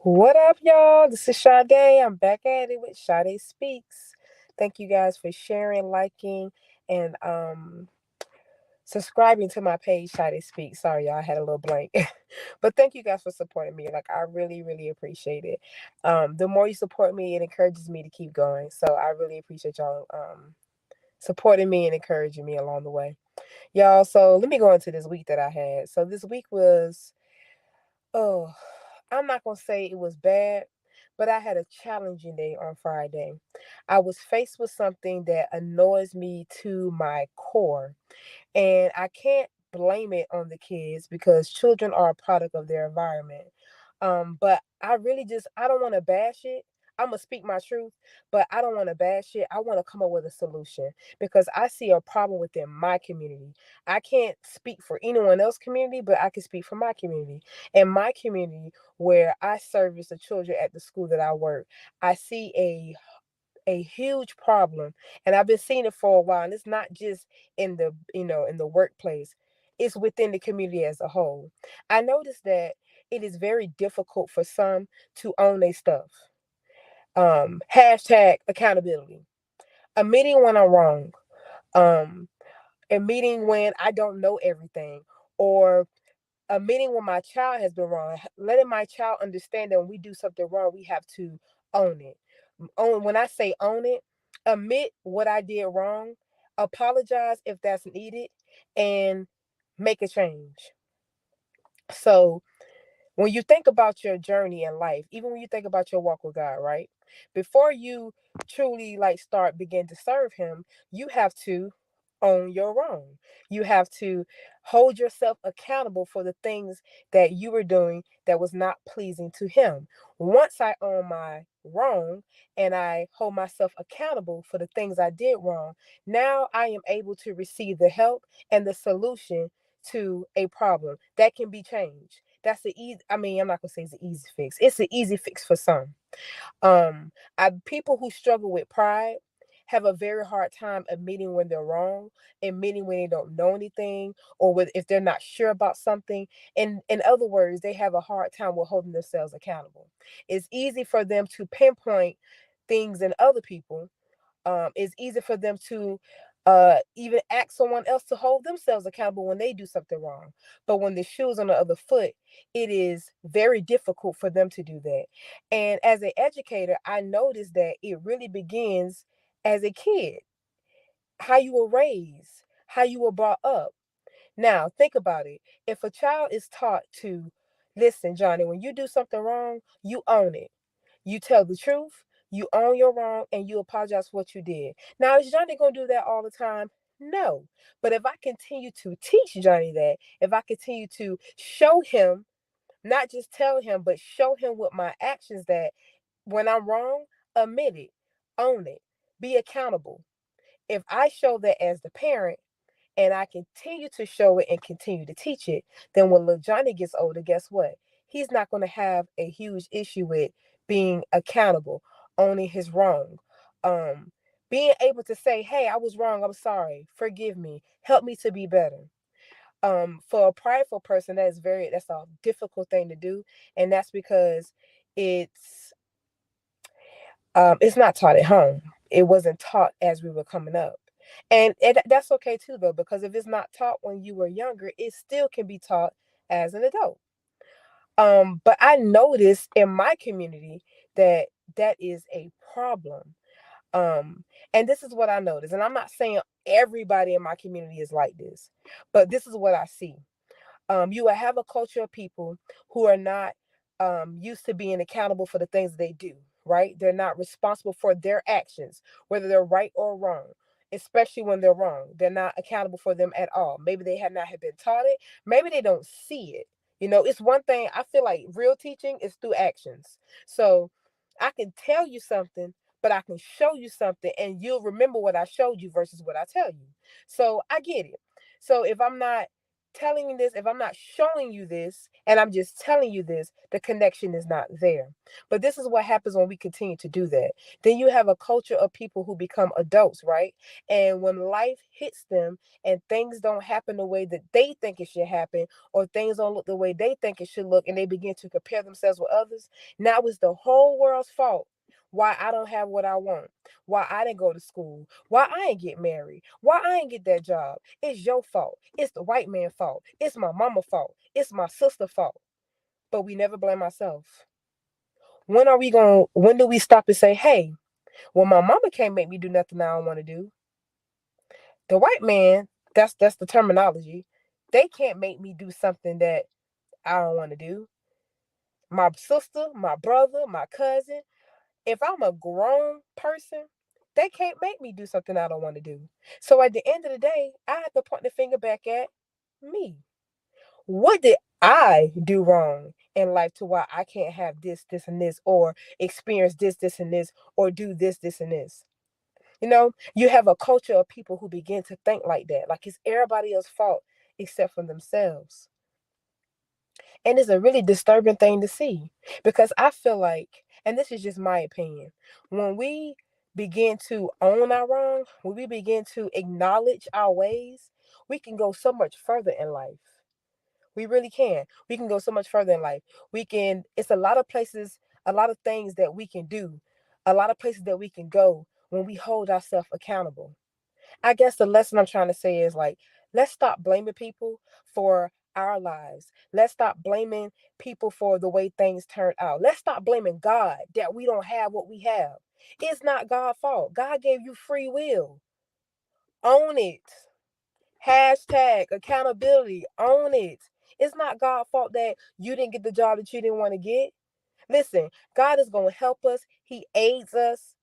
What up, y'all? This is Sade. I'm back at it with Sade Speaks. Thank you guys for sharing, liking, and subscribing to my page, Sade Speaks. Sorry, y'all, I had a little blank. But thank you guys for supporting me. Like, I really, really appreciate it. The more you support me, it encourages me to keep going. So I really appreciate y'all supporting me and encouraging me along the way. Y'all, so let me go into this week that I had. So this week was Oh, I'm not gonna say it was bad, but I had a challenging day on Friday. I was faced with something that annoys me to my core, and I can't blame it on the kids because children are a product of their environment. But I don't want to bash it. I'm gonna speak my truth, but I don't want to bash it. I want to come up with a solution because I see a problem within my community. I can't speak for anyone else's community, but I can speak for my community. In my community, where I service the children at the school that I work, I see a huge problem, and I've been seeing it for a while, and it's not just in the in the workplace. It's within the community as a whole. I noticed that it is very difficult for some to own their stuff. Hashtag accountability. Admitting when I'm wrong. Um, Admitting when I don't know everything, or admitting when my child has been wrong, letting my child understand that when we do something wrong, we have to own it. When I say own it, admit what I did wrong, apologize if that's needed, and make a change. So when you think about your journey in life, even when you think about your walk with God, right? Before you truly like start begin to serve him, you have to own your wrong. You have to hold yourself accountable for the things that you were doing that was not pleasing to him. Once I own my wrong and I hold myself accountable for the things I did wrong, now I am able to receive the help and the solution to a problem that can be changed. That's the easy. I mean, I'm not gonna say it's an easy fix. It's an easy fix for some. People who struggle with pride have a very hard time admitting when they're wrong, admitting when they don't know anything, or if they're not sure about something. And in other words, they have a hard time with holding themselves accountable. It's easy for them to pinpoint things in other people. It's easy for them to even ask someone else to hold themselves accountable when they do something wrong. But when the shoe's on the other foot, it is very difficult for them to do that. And as an educator, I noticed that it really begins as a kid, how you were raised, how you were brought up. Now, think about it. If a child is taught to listen, Johnny, when you do something wrong, you own it. You tell the truth, you own your wrong, and you apologize for what you did. Now, is Johnny going to do that all the time? No. But if I continue to teach Johnny that, if I continue to show him, not just tell him, but show him with my actions that when I'm wrong, admit it, own it, be accountable. If I show that as the parent, and I continue to show it and continue to teach it, then when little Johnny gets older, guess what? He's not going to have a huge issue with being accountable, owning his wrong, um, being able to say, "Hey, I was wrong. I'm sorry. Forgive me. Help me to be better." For a prideful person, that's a difficult thing to do, and that's because it's it's not taught at home. It wasn't taught as we were coming up. And that's okay too, though, because if it's not taught when you were younger, it still can be taught as an adult. But I noticed in my community that that is a problem. Um, and this is what I noticed. And I'm not saying everybody in my community is like this, but this is what I see. You will have a culture of people who are not used to being accountable for the things they do, right? They're not responsible for their actions, whether they're right or wrong, especially when they're wrong. They're not accountable for them at all. Maybe they have not have been taught it. Maybe they don't see it. It's one thing I feel like real teaching is through actions. So I can tell you something, but I can show you something and you'll remember what I showed you versus what I tell you. So I get it. So if I'm not telling you this, if I'm not showing you this, and I'm just telling you this, the connection is not there. But this is what happens when we continue to do that. Then you have a culture of people who become adults, right? And when life hits them and things don't happen the way that they think it should happen, or things don't look the way they think it should look, and they begin to compare themselves with others, now it's the whole world's fault why I don't have what I want, why I didn't go to school, why I ain't get married, why I ain't get that job. It's your fault. It's the white man's fault. It's my mama's fault. It's my sister's fault. But we never blame ourselves. When do we stop and say, hey, well, my mama can't make me do nothing I don't want to do. The white man, that's the terminology. They can't make me do something that I don't want to do. My sister, my brother, my cousin, if I'm a grown person, they can't make me do something I don't want to do. So at the end of the day, I have to point the finger back at me. What did I do wrong in life to why I can't have this, and this, or experience this, and this, or do this, and this? You have a culture of people who begin to think like that, like it's everybody else's fault except for themselves. And it's a really disturbing thing to see because I feel like, and this is just my opinion, when we begin to own our wrong, when we begin to acknowledge our ways, we can go so much further in life. We really can. We can go so much further in life. It's a lot of places, a lot of things that we can do, a lot of places that we can go when we hold ourselves accountable. I guess the lesson I'm trying to say is like, let's stop blaming people for our lives. Let's stop blaming people for the way things turned out. Let's stop blaming God that we don't have what we have. It's not God's fault. God gave you free will. Own it. Hashtag accountability. Own it. It's not God's fault that you didn't get the job that you didn't want to get. Listen, God is going to help us. He aids us.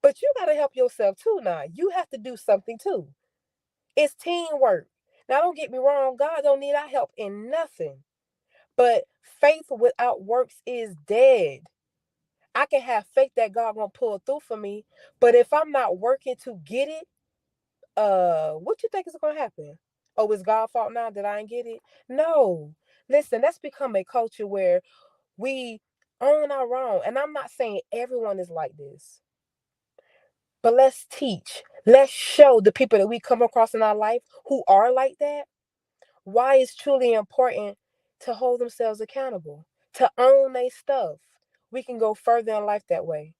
But you got to help yourself too now. You have to do something too. It's teamwork. Now, don't get me wrong. God don't need our help in nothing. But faith without works is dead. I can have faith that God gonna pull through for me, but if I'm not working to get it, what you think is gonna happen? Oh, it's God's fault now that I ain't get it? No. Listen, that's become a culture where we own our wrong. And I'm not saying everyone is like this, but let's teach. Let's show the people that we come across in our life who are like that why it's truly important to hold themselves accountable, to own their stuff. We can go further in life that way.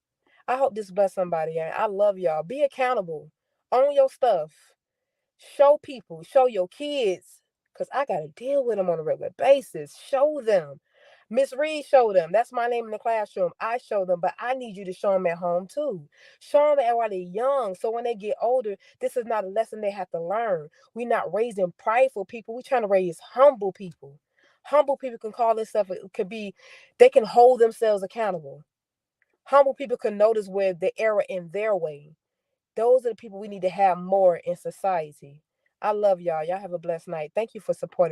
I hope this bless somebody. I love y'all. Be accountable. Own your stuff. Show people, show your kids, because I got to deal with them on a regular basis. Show them. Miss Reed showed them. That's my name in the classroom. I show them, but I need you to show them at home too. Show them while they're young. So when they get older, this is not a lesson they have to learn. We're not raising prideful people. We're trying to raise humble people. Humble people can call themselves, they can hold themselves accountable. Humble people can notice where the error in their way. Those are the people we need to have more in society. I love y'all. Y'all have a blessed night. Thank you for supporting me.